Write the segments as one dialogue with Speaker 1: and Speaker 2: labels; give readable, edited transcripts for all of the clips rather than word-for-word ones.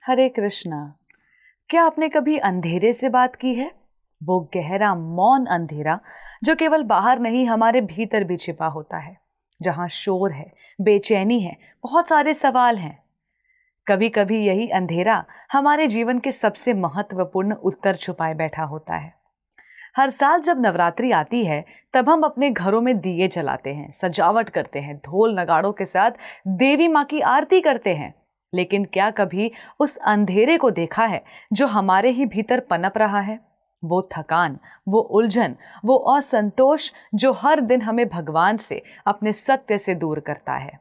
Speaker 1: हरे कृष्णा। क्या आपने कभी अंधेरे से बात की है? वो गहरा मौन अंधेरा जो केवल बाहर नहीं हमारे भीतर भी छिपा होता है, जहां शोर है, बेचैनी है, बहुत सारे सवाल हैं। कभी कभी यही अंधेरा हमारे जीवन के सबसे महत्वपूर्ण उत्तर छुपाए बैठा होता है। हर साल जब नवरात्रि आती है तब हम अपने घरों में दिए जलाते हैं, सजावट करते हैं, ढोल नगाड़ों के साथ देवी माँ की आरती करते हैं। लेकिन क्या कभी उस अंधेरे को देखा है जो हमारे ही भीतर पनप रहा है? वो थकान, वो उलझन, वो असंतोष जो हर दिन हमें भगवान से, अपने सत्य से दूर करता है।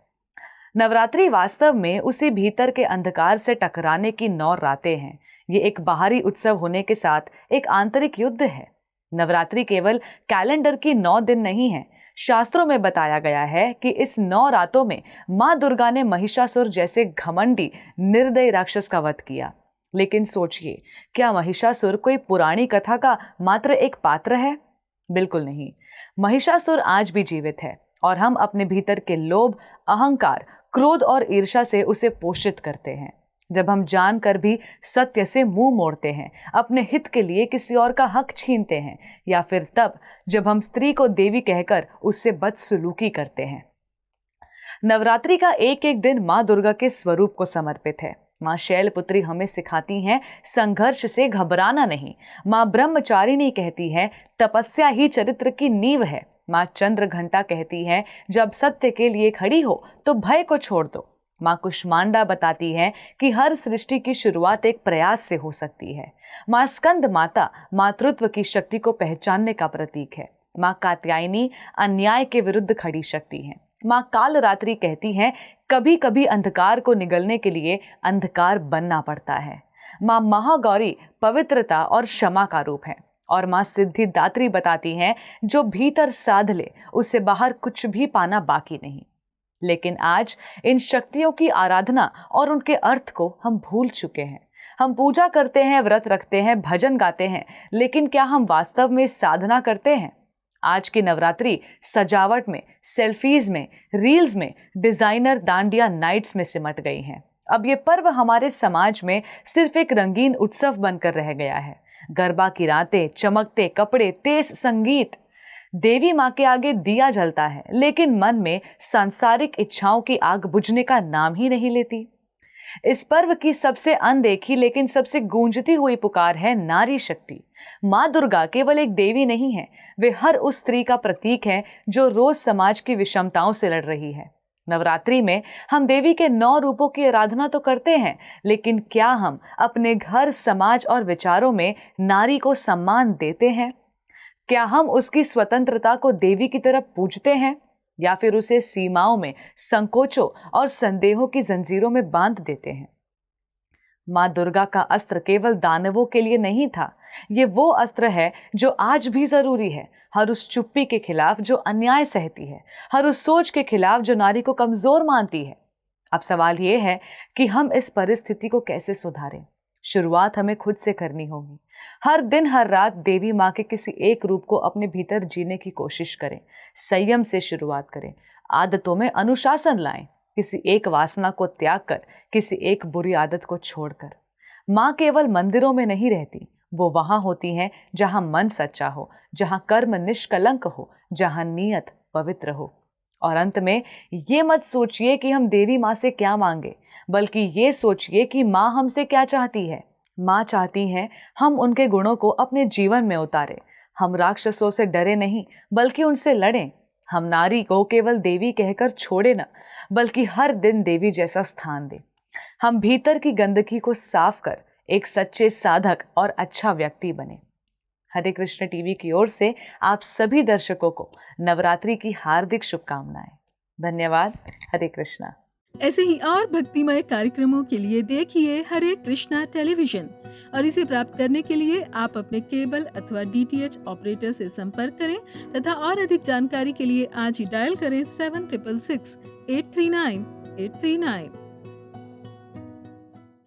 Speaker 1: नवरात्रि वास्तव में उसी भीतर के अंधकार से टकराने की 9 रातें हैं। ये एक बाहरी उत्सव होने के साथ एक आंतरिक युद्ध है। नवरात्रि केवल कैलेंडर की 9 दिन नहीं है। शास्त्रों में बताया गया है कि इस 9 रातों में मां दुर्गा ने महिषासुर जैसे घमंडी, निर्दयी राक्षस का वध किया। लेकिन सोचिए, क्या महिषासुर कोई पुरानी कथा का मात्र एक पात्र है? बिल्कुल नहीं। महिषासुर आज भी जीवित है और हम अपने भीतर के लोभ, अहंकार, क्रोध और ईर्ष्या से उसे पोषित करते हैं। जब हम जानकर भी सत्य से मुंह मोड़ते हैं, अपने हित के लिए किसी और का हक छीनते हैं, या फिर तब जब हम स्त्री को देवी कहकर उससे बदसलूकी करते हैं। नवरात्रि का एक एक दिन मां दुर्गा के स्वरूप को समर्पित है। मां शैलपुत्री हमें सिखाती हैं संघर्ष से घबराना नहीं। मां ब्रह्मचारिणी कहती है तपस्या ही चरित्र की नींव है। मां चंद्र घंटा कहती है जब सत्य के लिए खड़ी हो तो भय को छोड़ दो। मां कुष्मांडा बताती है कि हर सृष्टि की शुरुआत एक प्रयास से हो सकती है। मां स्कंद माता मातृत्व की शक्ति को पहचानने का प्रतीक है। मां कात्यायनी अन्याय के विरुद्ध खड़ी शक्ति है। मां कालरात्रि कहती है कभी कभी अंधकार को निगलने के लिए अंधकार बनना पड़ता है। मां महागौरी पवित्रता और क्षमा का रूप है। और मां सिद्धिदात्री बताती हैं जो भीतर साध ले उसे बाहर कुछ भी पाना बाकी नहीं। लेकिन आज इन शक्तियों की आराधना और उनके अर्थ को हम भूल चुके हैं। हम पूजा करते हैं, व्रत रखते हैं, भजन गाते हैं, लेकिन क्या हम वास्तव में साधना करते हैं? आज की नवरात्रि सजावट में, सेल्फीज में, रील्स में, डिजाइनर डांडिया नाइट्स में सिमट गई हैं। अब ये पर्व हमारे समाज में सिर्फ एक रंगीन उत्सव बनकर रह गया है। गरबा की रातें, चमकते कपड़े, तेज संगीत। देवी माँ के आगे दिया जलता है, लेकिन मन में सांसारिक इच्छाओं की आग बुझने का नाम ही नहीं लेती। इस पर्व की सबसे अनदेखी लेकिन सबसे गूंजती हुई पुकार है नारी शक्ति। माँ दुर्गा केवल एक देवी नहीं है, वे हर उस स्त्री का प्रतीक है जो रोज समाज की विषमताओं से लड़ रही है। नवरात्रि में हम देवी के 9 रूपों की आराधना तो करते हैं, लेकिन क्या हम अपने घर, समाज और विचारों में नारी को सम्मान देते हैं? क्या हम उसकी स्वतंत्रता को देवी की तरफ पूजते हैं, या फिर उसे सीमाओं में, संकोचों और संदेहों की जंजीरों में बांध देते हैं? मां दुर्गा का अस्त्र केवल दानवों के लिए नहीं था। ये वो अस्त्र है जो आज भी जरूरी है। हर उस चुप्पी के खिलाफ जो अन्याय सहती है, हर उस सोच के खिलाफ जो नारी को कमजोर मानती है। अब सवाल ये है कि हम इस परिस्थिति को कैसे सुधारें? शुरुआत हमें खुद से करनी होगी। हर दिन, हर रात देवी माँ के किसी एक रूप को अपने भीतर जीने की कोशिश करें। संयम से शुरुआत करें। आदतों में अनुशासन लाएं। किसी एक वासना को त्याग कर, किसी एक बुरी आदत को छोड़कर। माँ केवल मंदिरों में नहीं रहती, वो वहां होती हैं जहां मन सच्चा हो, जहां कर्म निष्कलंक हो, जहां नीयत पवित्र हो। और अंत में ये मत सोचिए कि हम देवी माँ से क्या मांगे, बल्कि ये सोचिए कि माँ हमसे क्या चाहती है। माँ चाहती हैं हम उनके गुणों को अपने जीवन में उतारें। हम राक्षसों से डरे नहीं, बल्कि उनसे लड़ें। हम नारी को केवल देवी कहकर छोड़े न, बल्कि हर दिन देवी जैसा स्थान दें। हम भीतर की गंदगी को साफ कर एक सच्चे साधक और अच्छा व्यक्ति बने। हरे कृष्ण टीवी की ओर से आप सभी दर्शकों को नवरात्रि की हार्दिक शुभकामनाएं। धन्यवाद। हरे कृष्णा।
Speaker 2: ऐसे ही और भक्तिमय कार्यक्रमों के लिए देखिए हरे कृष्णा टेलीविजन, और इसे प्राप्त करने के लिए आप अपने केबल अथवा DTH ऑपरेटर से संपर्क करें तथा और अधिक जानकारी के लिए आज ही डायल करें 7666 839 839।